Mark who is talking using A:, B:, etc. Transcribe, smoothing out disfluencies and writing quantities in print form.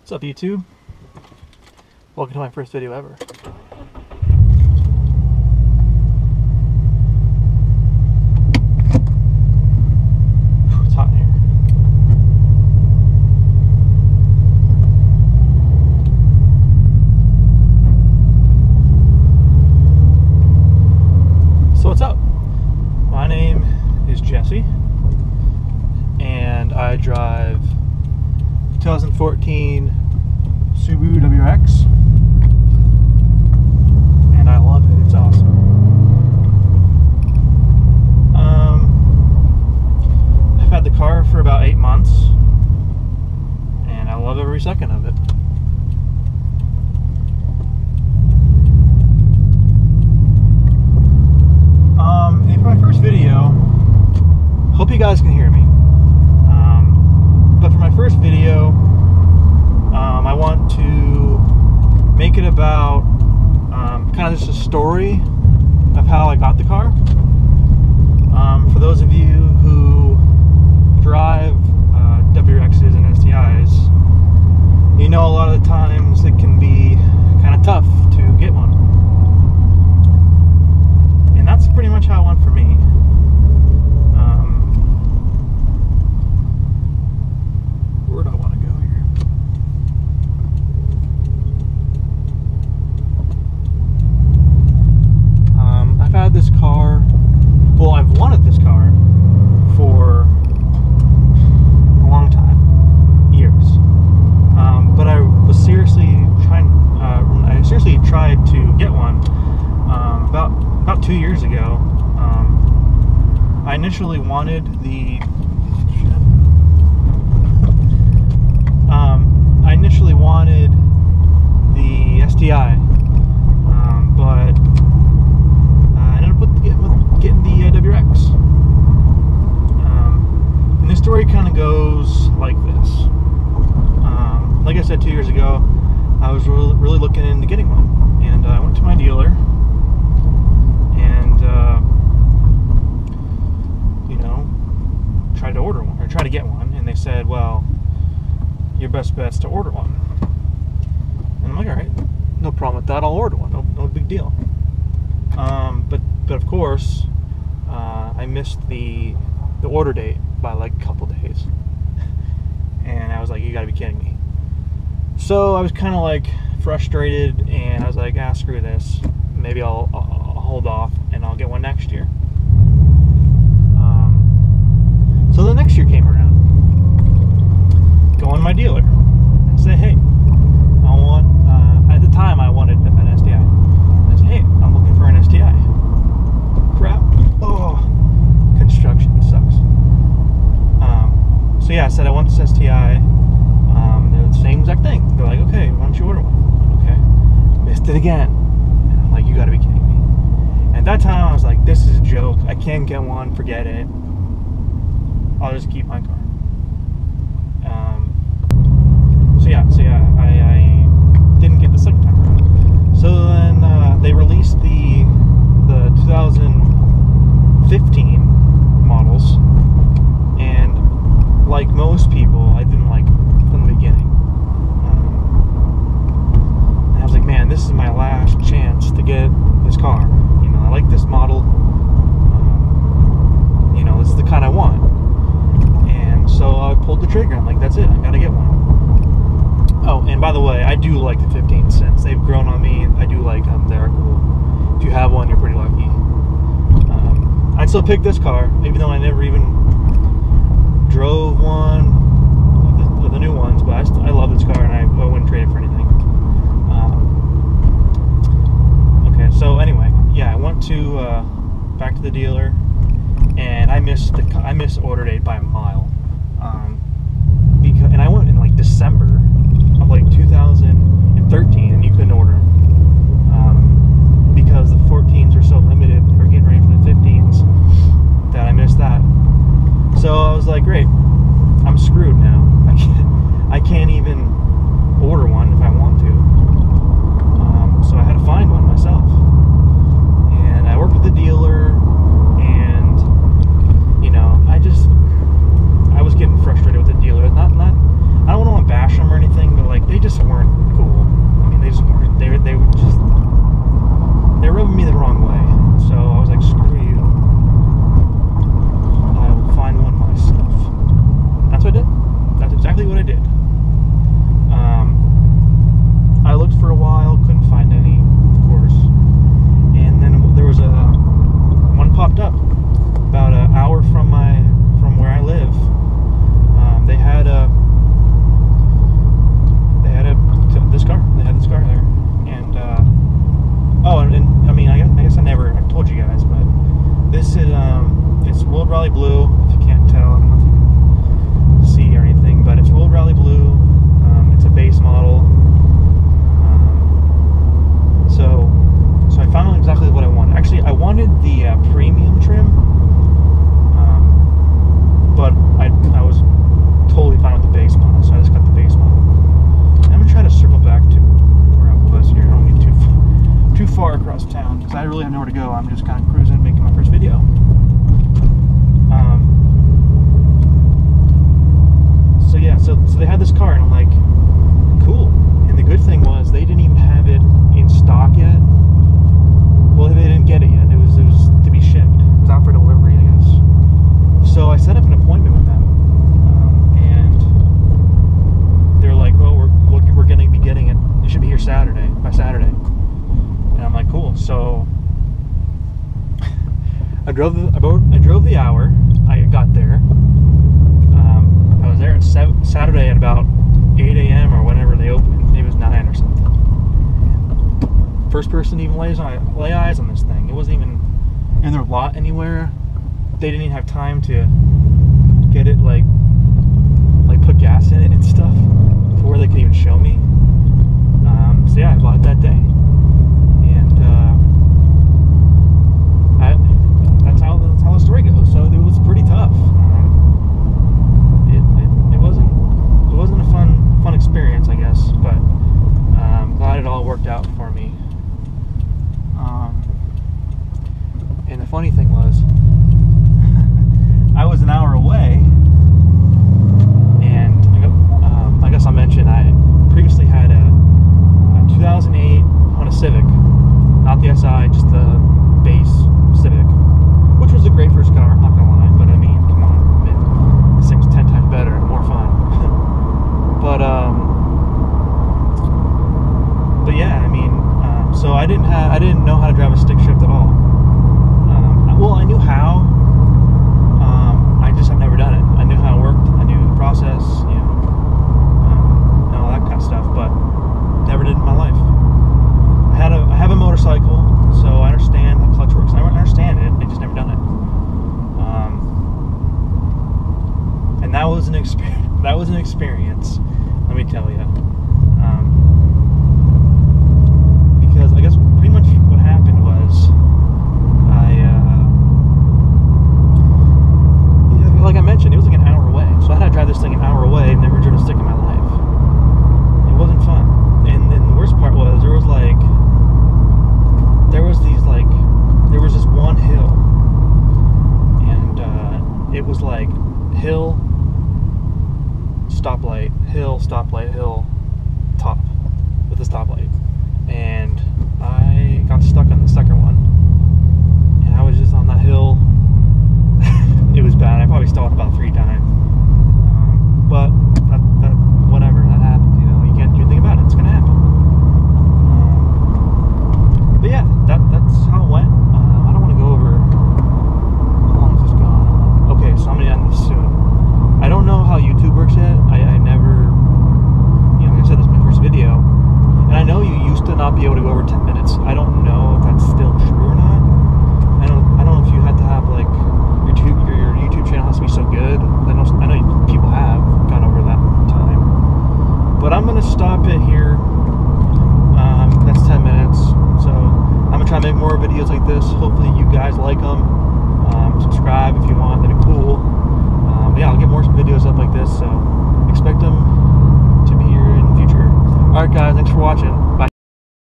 A: What's up, YouTube? Welcome to my first video ever. It's hot in here. So what's up? My name is Jesse, and I drive 2014 SUBARU WRX, and I love it. It's awesome. I've had the car for about 8 months, and I love every second of it. And for my first video, hope you guys can hear me. But for my first video, I want to make it about kind of just a story of how I got the car. For those of you who drive WRXs and STIs, you know a lot of the times it can be kind of tough to get one. And that's pretty much how it went for me. Where do I want to go here? I've had this car, well, I've wanted this car for a long time, years. But I was seriously tried to get one about 2 years ago. I initially wanted the STI, but I ended up getting the WRX. And this story kind of goes like this. Like I said, 2 years ago, I was really looking into getting one, and I went to my dealer, and tried to order one, or tried to get one, and they said, well, your best bet's to order one. And I'm like, all right, no problem with that, I'll order one, no big deal. But of course, I missed the order date by like a couple days, and I was like, you gotta be kidding me. So I was kind of like frustrated, and I was like, screw this, maybe I'll hold off and I'll get one next year. So the next year came around, go in my dealer and say, hey, I want, at the time I wanted an STI. And I said, hey, I'm looking for an STI. Crap. Oh, construction sucks. So yeah, I said I want this STI. They're the same exact thing. They're like, okay, why don't you order one? Okay. Missed it again. And I'm like, you gotta be kidding me. And at that time I was like, this is a joke. I can't get one, forget it. I'll just keep my car. So yeah, I didn't get the second time around. So then they released the 2015 models, and like most people, I didn't like them from the beginning. And I was like, man, this is my last chance to get this car. You know, I like this model. This is the kind I want. And so I pulled the trigger. I'm like, that's it, I gotta get one. Oh, and by the way, I do like the 15 cents. They've grown on me. I do like them. They're cool. If you have one, you're pretty lucky. I'd still pick this car, even though I never even drove one of the new ones, but I love this car, and I wouldn't trade it for anything. Okay, so anyway, yeah, I went to back to the dealer, and I missed order date by a mile. And I went in like December of like 2013, and you couldn't order them because the 14s were so limited. They were getting ready for the 15s that I missed that. So I was like, great, I'm screwed now. I can't even order one if I want to. So I had to find one myself, and I worked with the dealer, and I was getting frustrated with the dealer. I don't want to bash them or anything, but like they first person to even lay eyes on this thing. It wasn't even in their lot anywhere. They didn't even have time to get it like put gas in it and stuff before they could even show me. So yeah, I bought it that day, and that's how the story goes. So it was pretty tough. It wasn't a fun experience, I guess, but I'm glad it all worked out for me. And the funny thing was, I was an hour away, and I guess I'll mention I previously had a 2008 Honda Civic, not the SI, just the base Civic, which was a great first car, I'm not gonna lie, but I mean, come on, this thing's 10 times better and more fun. But yeah, I mean, so I didn't know how to drive a stick shift at all. Well, I knew how. I just have never done it. I knew how it worked. I knew the process, you know, and all that kind of stuff, but never did in my life. I have a motorcycle, so I understand how clutch works. I understand it. I just never done it. And that was an experience. That was an experience. Let me tell you. Because I guess pretty much what happened was like I mentioned, it was like an hour away. So I had to drive this thing an hour away. I've never driven a stick in my life. It wasn't fun. And the worst part was there was this one hill, and it was like hill, stoplight, hill, top with a stoplight, and I got stuck on the second one, and I was just on that hill. It was bad. I probably stalled about 3 times, but that whatever, that happened. You know, you can't do anything about it. It's gonna happen. But yeah, that's how it went. I don't want to go over how long has this gone. Okay, so I'm gonna end this soon. I don't know how YouTube works yet. I never, you know, like I said, this is my first video, and I know you used to not be able to go over 10 minutes. I don't know if that's still true or not. I don't know if you had to have like your YouTube channel has to be so good. I know people have gone over that time, but I'm gonna stop it here. That's 10 minutes, so I'm gonna try to make more videos like this. Hopefully you guys like them. Subscribe if you want, that'd be cool. Yeah, I'll get more videos up like this, so expect them to be here in the future. Alright guys, thanks for watching. Bye.